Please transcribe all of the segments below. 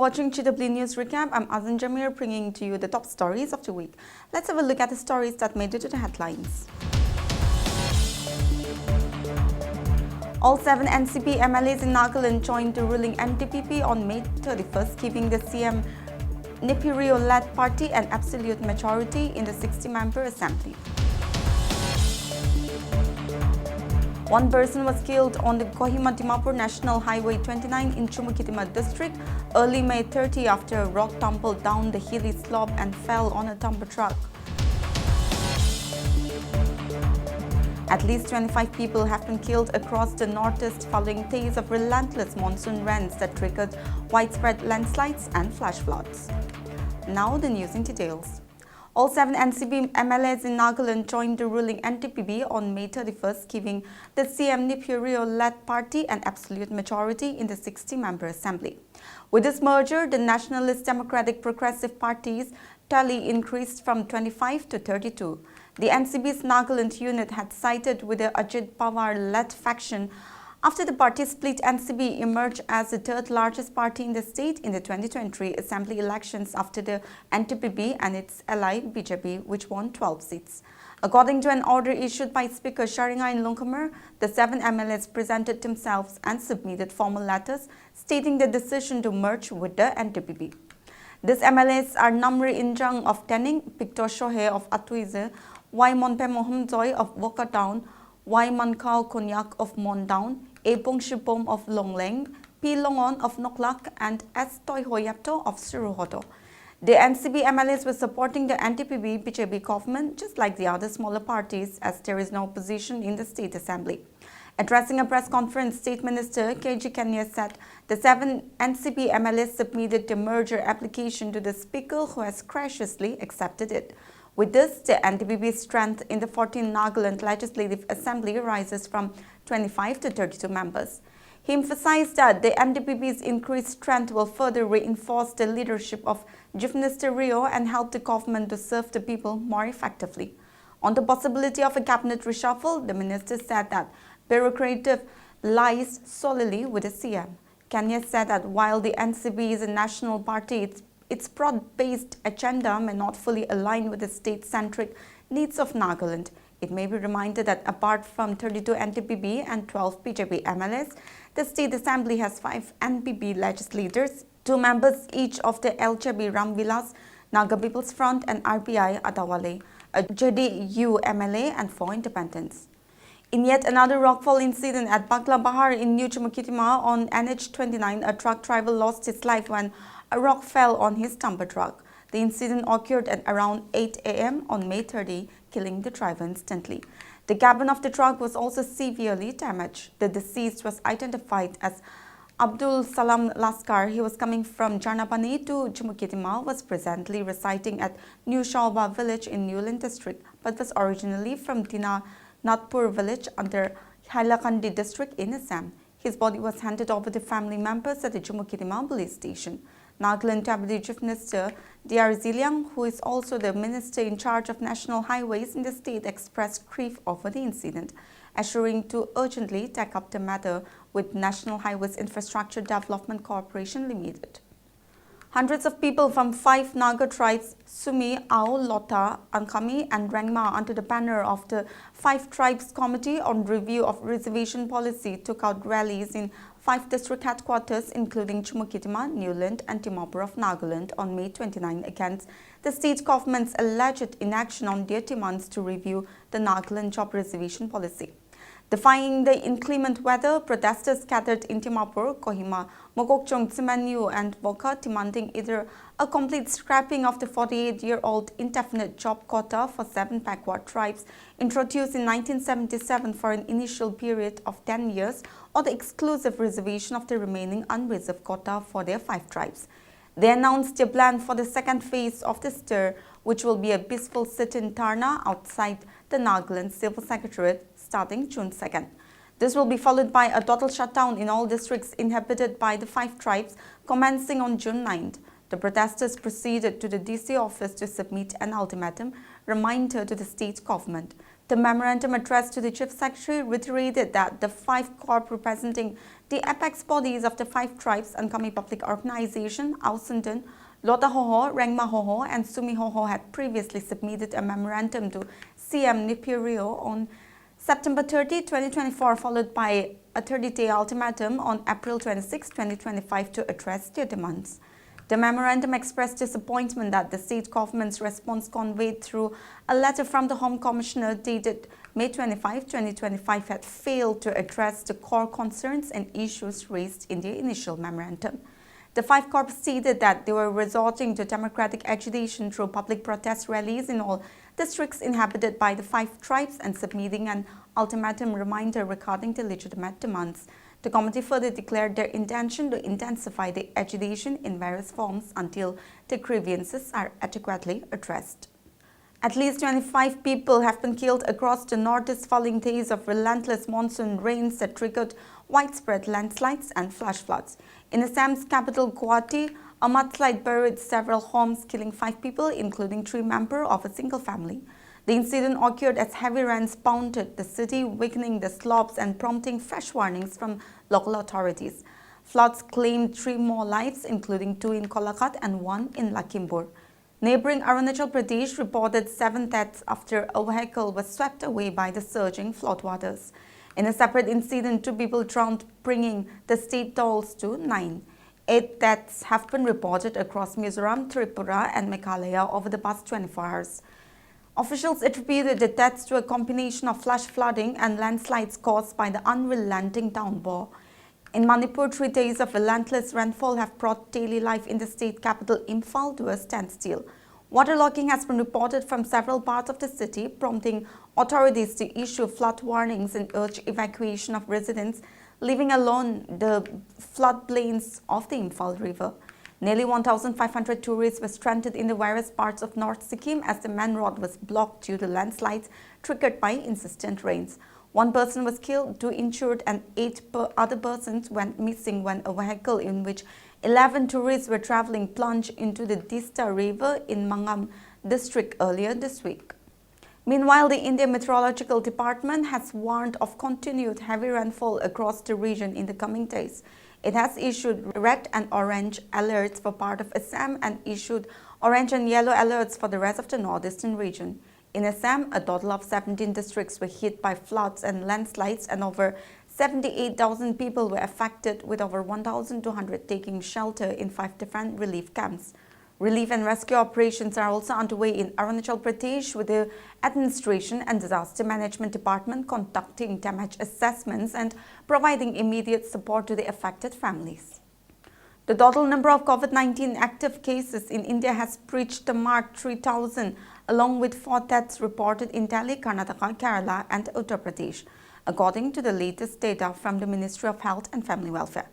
watching GW News Recap. I'm Azan Jamir bringing to you the top stories of the week. Let's have a look at the stories that made it to the headlines. All 7 NCP MLAs in Nagaland joined the ruling NTPP on May 31st, giving the CM Nipirio-led party an absolute majority in the 60-member assembly. One person was killed on the Kohima-Dimapur National Highway 29 in Chumukitima district early May 30 after a rock tumbled down the hilly slope and fell on a timber truck. At least 25 people have been killed across the northeast following days of relentless monsoon rains that triggered widespread landslides and flash floods. Now the news in details. All 7 NCP MLAs in Nagaland joined the ruling NTPP on May 31st, giving the CM Nipirio-led party an absolute majority in the 60-member assembly. With this merger, the Nationalist Democratic Progressive Party's tally increased from 25 to 32. The NCP's Nagaland unit had sided with the Ajit Pawar-led faction after the party split. NCP emerged as the third largest party in the state in the 2023 assembly elections after the NTPP and its ally BJP, which won 12 seats. According to an order issued by Speaker Sharingai Lungkamer, the 7 MLAs presented themselves and submitted formal letters stating the decision to merge with the NTPP. These MLAs are Namri Injang of Tening, Victor Shohe of Atuize, Y. Monpe Moham Joy of Woka Town, Y. Mankao Konyak of Mondown, A. Pong Shipom of Longleng, P. Longon of Noklak, and S. Toy Hoyapto of Suruhoto. The NCP MLAs were supporting the NTPP-BJP government just like the other smaller parties, as there is no opposition in the State Assembly. Addressing a press conference, State Minister K.G. Kenya said the 7 NCP MLAs submitted the merger application to the Speaker, who has graciously accepted it. With this, the NTPP's strength in the 14th Nagaland Legislative Assembly rises from 25 to 32 members. He emphasized that the NTPP's increased strength will further reinforce the leadership of Chief Minister Rio and help the government to serve the people more effectively. On the possibility of a cabinet reshuffle, the minister said that prerogative lies solely with the CM. Kenya said that while the NCP is a national party, its broad-based agenda may not fully align with the state-centric needs of Nagaland. It may be reminded that apart from 32 NTPP and 12 BJP MLAs, the State Assembly has 5 NPP legislators, 2 members each of the LJB Ramvilas, Naga People's Front and RPI Atawale, a JDU MLA and 4 independents. In yet another rockfall incident at Bakla Bahar in New Chumukitima on NH29, a truck driver lost his life when a rock fell on his timber truck. The incident occurred at around 8 a.m. on May 30, killing the driver instantly. The cabin of the truck was also severely damaged. The deceased was identified as Abdul Salam Laskar. He was coming from Janapani to Chumukitima, was presently residing at New Shauba village in Newland district, but was originally from Dina Natpur village under Hailakandi district in Assam. His body was handed over to family members at the Chumukitima police station. Nagaland Deputy Chief Minister D.R. Ziliang, who is also the minister in charge of national highways in the state, expressed grief over the incident, assuring to urgently take up the matter with National Highways Infrastructure Development Corporation Limited. Hundreds of people from 5 Naga tribes, Sumi, Ao, Lota, Ankami and Rangma, under the banner of the 5 Tribes Committee on Review of Reservation Policy, took out rallies in 5 district headquarters, including Chumukitima, Newland and Dimapur of Nagaland on May 29 against the state government's alleged inaction on their demands to review the Nagaland job reservation policy. Defying the inclement weather, protesters scattered in Dimapur, Kohima, Mokokchung, Tsimanyu and Woka, demanding either a complete scrapping of the 48-year-old indefinite job quota for 7 backward tribes introduced in 1977 for an initial period of 10 years, or the exclusive reservation of the remaining unreserved quota for their 5 tribes. They announced their plan for the second phase of the stir, which will be a peaceful sit-in Tarna outside the Nagaland Civil Secretariat starting June 2nd. This will be followed by a total shutdown in all districts inhabited by the 5 tribes commencing on June 9th. The protesters proceeded to the DC office to submit an ultimatum reminder to the state government. The memorandum addressed to the Chief Secretary reiterated that the 5 corps representing the apex bodies of the 5 tribes and Kami Public Organization, Ausundan, Lotahoho, Rengmahoho and Sumihoho had previously submitted a memorandum to CM Nipirio on September 30, 2024, followed by a 30-day ultimatum on April 26, 2025 to address their demands. The memorandum expressed disappointment that the state government's response conveyed through a letter from the Home Commissioner dated May 25, 2025 had failed to address the core concerns and issues raised in the initial memorandum. The 5 corps stated that they were resorting to democratic agitation through public protest rallies in all districts inhabited by the 5 tribes and submitting an ultimatum reminder regarding the legitimate demands. The committee further declared their intention to intensify the agitation in various forms until the grievances are adequately addressed. At least 25 people have been killed across the northeast following days of relentless monsoon rains that triggered widespread landslides and flash floods. In Assam's capital Guwahati, a mudslide buried several homes, killing 5 people, including 3 members of a single family. The incident occurred as heavy rains pounded the city, weakening the slopes and prompting fresh warnings from local authorities. Floods claimed 3 more lives, including 2 in Kolkata and 1 in Lakhimpur. Neighboring Arunachal Pradesh reported 7 deaths after a vehicle was swept away by the surging floodwaters. In a separate incident, 2 people drowned, bringing the state totals to 9. 8 deaths have been reported across Mizoram, Tripura and Meghalaya over the past 24 hours. Officials attributed the deaths to a combination of flash flooding and landslides caused by the unrelenting downpour. In Manipur, 3 days of relentless rainfall have brought daily life in the state capital Imphal to a standstill. Waterlogging has been reported from several parts of the city, prompting authorities to issue flood warnings and urge evacuation of residents, leaving alone the floodplains of the Imphal River. Nearly 1,500 tourists were stranded in the various parts of North Sikkim as the main road was blocked due to landslides triggered by insistent rains. 1 person was killed, 2 injured and 8 other persons went missing when a vehicle in which 11 tourists were traveling plunged into the Dista River in Mangam district earlier this week. Meanwhile, the Indian Meteorological Department has warned of continued heavy rainfall across the region in the coming days. It has issued red and orange alerts for part of Assam and issued orange and yellow alerts for the rest of the northeastern region. In Assam, a total of 17 districts were hit by floods and landslides and over 78,000 people were affected, with over 1,200 taking shelter in 5 different relief camps. Relief and rescue operations are also underway in Arunachal Pradesh, with the Administration and Disaster Management Department conducting damage assessments and providing immediate support to the affected families. The total number of COVID-19 active cases in India has breached the mark 3,000, along with 4 deaths reported in Delhi, Karnataka, Kerala and Uttar Pradesh, according to the latest data from the Ministry of Health and Family Welfare.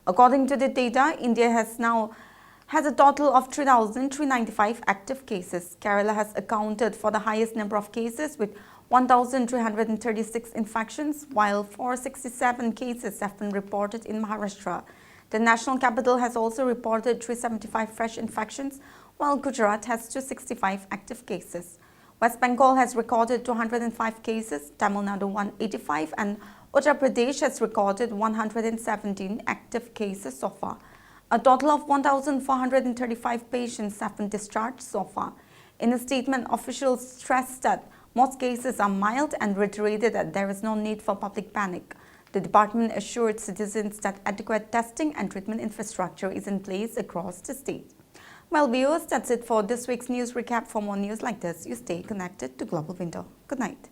According to the data, India has a total of 3,395 active cases. Kerala has accounted for the highest number of cases with 1,336 infections, while 467 cases have been reported in Maharashtra. The national capital has also reported 375 fresh infections, while Gujarat has 265 active cases. West Bengal has recorded 205 cases, Tamil Nadu 185 and Uttar Pradesh has recorded 117 active cases so far. A total of 1,435 patients have been discharged so far. In a statement, officials stressed that most cases are mild and reiterated that there is no need for public panic. The department assured citizens that adequate testing and treatment infrastructure is in place across the state. Well, viewers, that's it for this week's news recap. For more news like this, you stay connected to Global Window. Good night.